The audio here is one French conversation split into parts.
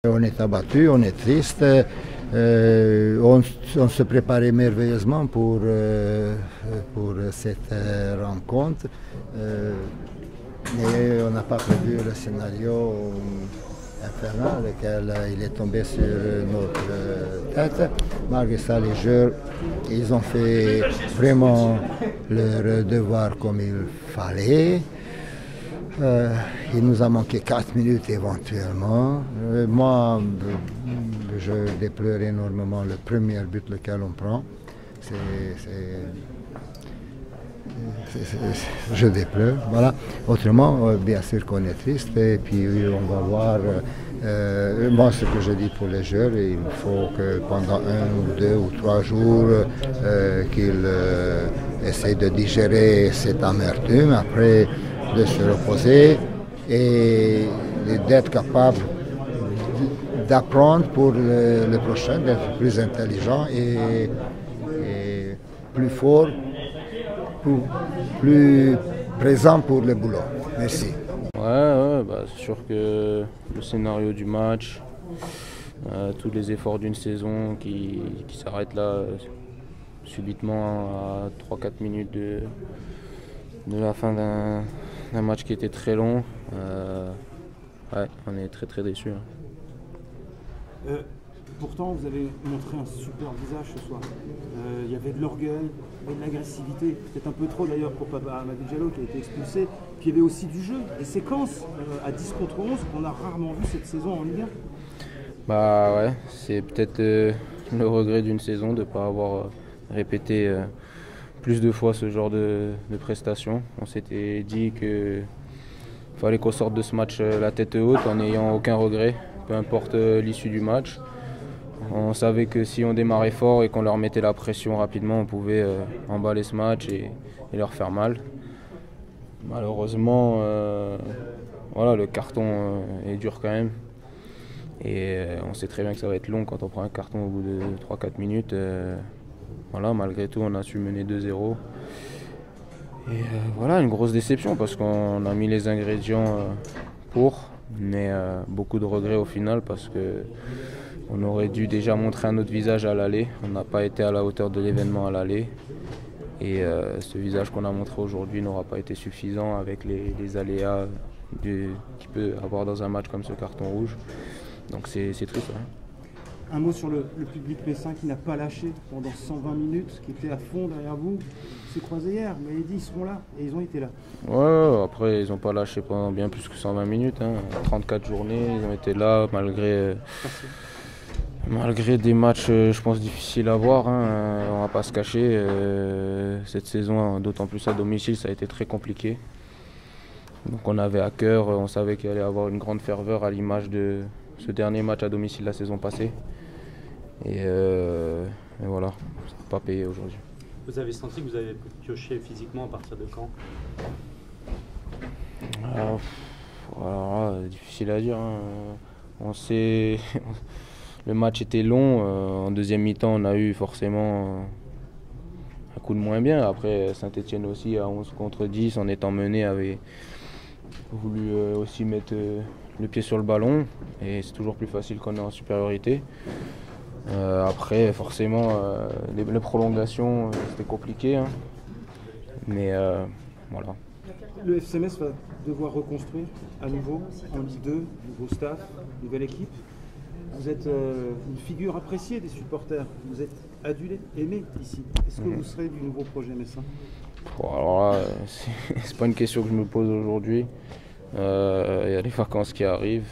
On est abattu, on est triste, on se préparait merveilleusement pour cette rencontre, mais on n'a pas prévu le scénario infernal lequel il est tombé sur notre tête. Malgré ça, les joueurs, ils ont fait vraiment leur devoir comme il fallait. Il nous a manqué 4 minutes éventuellement. Moi, je déplore énormément le premier but lequel on prend. Je déplore, voilà. Autrement, bien sûr qu'on est triste et puis on va voir. Moi, ce que je dis pour les joueurs, il faut que pendant 1 ou 2 ou 3 jours, qu'ils essayent de digérer cette amertume. Après, de se reposer et d'être capable d'apprendre pour le prochain, d'être plus intelligent et plus fort, plus présent pour le boulot. Merci. Ouais, c'est sûr que le scénario du match, tous les efforts d'une saison qui s'arrêtent là subitement à 3-4 minutes de la fin d'un match qui était très long, on est très déçus. Pourtant, vous avez montré un super visage ce soir. Il y avait de l'orgueil, de l'agressivité, peut-être un peu trop d'ailleurs pour Papa Amadou Diallo qui a été expulsé. Puis il y avait aussi du jeu, des séquences à 10 contre 11 qu'on a rarement vu cette saison en Ligue 1. Bah ouais, c'est peut-être le regret d'une saison de ne pas avoir répété plus de fois ce genre de prestations. On s'était dit qu'il fallait qu'on sorte de ce match la tête haute en n'ayant aucun regret, peu importe l'issue du match. On savait que si on démarrait fort et qu'on leur mettait la pression rapidement, on pouvait emballer ce match et leur faire mal. Malheureusement, voilà, le carton est dur quand même. Et on sait très bien que ça va être long quand on prend un carton au bout de 3-4 minutes. Voilà, malgré tout, on a su mener 2-0. Et voilà, une grosse déception parce qu'on a mis les ingrédients pour, mais beaucoup de regrets au final parce qu'on aurait dû déjà montrer un autre visage à l'aller. On n'a pas été à la hauteur de l'événement à l'aller. Et ce visage qu'on a montré aujourd'hui n'aura pas été suffisant avec les aléas qu'il peut avoir dans un match comme ce carton rouge. Donc c'est triste. Hein. Un mot sur le public messin qui n'a pas lâché pendant 120 minutes, qui était à fond derrière vous. C'est croisé hier, mais il dit ils seront là et ils ont été là. Ouais, après ils n'ont pas lâché pendant bien plus que 120 minutes. 34 journées, ils ont été là malgré des matchs, je pense, difficiles à voir. On va pas se cacher. Cette saison, d'autant plus à domicile, ça a été très compliqué. Donc on avait à cœur, on savait qu'il allait y avoir une grande ferveur à l'image de ce dernier match à domicile la saison passée. Et voilà, ça n'a pas payé aujourd'hui. Vous avez senti que vous avez pioché physiquement à partir de quand? Alors là, difficile à dire. On sait... Le match était long. En deuxième mi-temps, on a eu forcément un coup de moins bien. Après, Saint-Etienne aussi, à 11 contre 10, en étant mené, avait voulu aussi mettre le pied sur le ballon. Et c'est toujours plus facile quand on est en supériorité. Après, forcément, les prolongations, c'était compliqué. Mais voilà. Le FCMS va devoir reconstruire à nouveau en Ligue 2, nouveau staff, nouvelle équipe. Vous êtes une figure appréciée des supporters. Vous êtes adulé, aimé ici. Est-ce que vous serez du nouveau projet messin? Alors là, c'est pas une question que je me pose aujourd'hui. Il y a les vacances qui arrivent.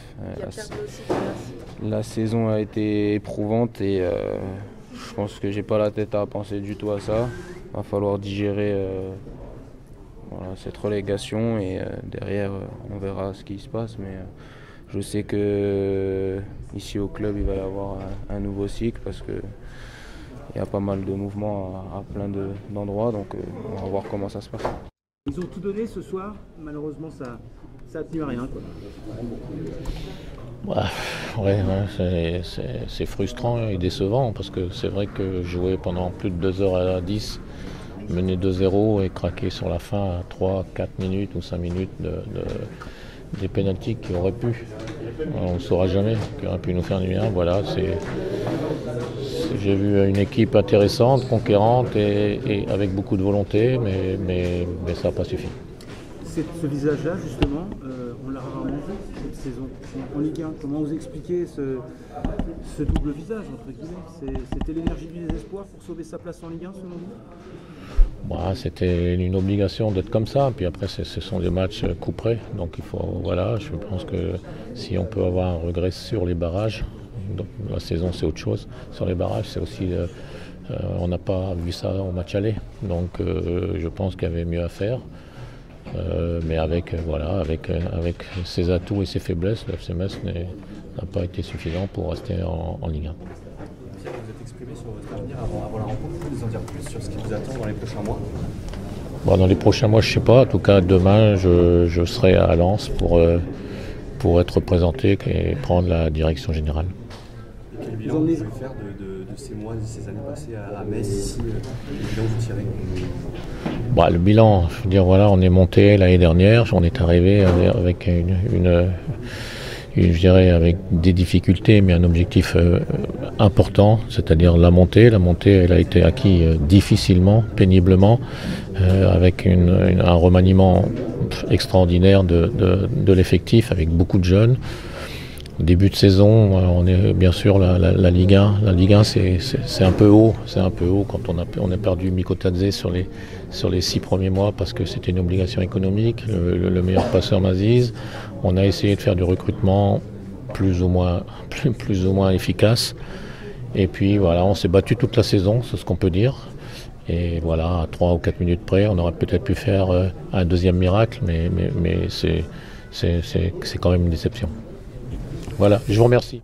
La saison a été éprouvante et je pense que j'ai pas la tête à penser du tout à ça. Il va falloir digérer cette relégation et derrière on verra ce qui se passe. Mais je sais que ici au club il va y avoir un nouveau cycle parce que il y a pas mal de mouvements à plein d'endroits, donc on va voir comment ça se passe. Ils ont tout donné ce soir, malheureusement ça a tenu à rien. C'est frustrant et décevant parce que c'est vrai que jouer pendant plus de 2h10, mener 2-0 et craquer sur la fin à 3-4 minutes ou 5 minutes des pénaltys qui auraient pu, on ne saura jamais, qui auraient pu nous faire du bien. Voilà, j'ai vu une équipe intéressante, conquérante et avec beaucoup de volonté, mais ça n'a pas suffi. Ce visage-là, justement, on l'a rarement vu cette saison en Ligue 1. Comment vous expliquez ce double visage, entre guillemets? C'était l'énergie du désespoir pour sauver sa place en Ligue 1, selon vous? Bah, c'était une obligation d'être comme ça. Puis après, ce sont des matchs couperés. Donc il faut, voilà, je pense que si on peut avoir un regret sur les barrages, donc la saison c'est autre chose. Sur les barrages, c'est aussi, on n'a pas vu ça au match aller. Donc je pense qu'il y avait mieux à faire. Mais avec ses atouts et ses faiblesses, le FCMS n'a pas été suffisant pour rester en Ligue 1. Pierre, vous êtes exprimé sur votre avenir avant la rencontre. Vous pouvez nous en dire plus sur ce qui vous attend dans les prochains mois? Bon, dans les prochains mois, je ne sais pas. En tout cas, demain, je serai à Lens pour être représenté et prendre la direction générale. Et quel bilan vous pouvez faire de ces mois, de ces années passées à Metz ici? Quel bilan vous tirez? Bah, le bilan, je veux dire, voilà, on est monté l'année dernière, on est arrivé avec je dirais avec des difficultés, mais un objectif important, c'est-à-dire la montée. La montée, elle a été acquise difficilement, péniblement, avec un remaniement extraordinaire de l'effectif, avec beaucoup de jeunes. Début de saison, on est bien sûr la Ligue 1. La Ligue 1, c'est un peu haut. C'est un peu haut quand on a perdu Mikko Tadze sur les 6 premiers mois parce que c'était une obligation économique. Le meilleur passeur Maziz. On a essayé de faire du recrutement plus ou moins efficace. Et puis voilà, on s'est battu toute la saison, c'est ce qu'on peut dire. Et voilà, à 3 ou 4 minutes près, on aurait peut-être pu faire un deuxième miracle, mais c'est quand même une déception. Voilà, je vous remercie.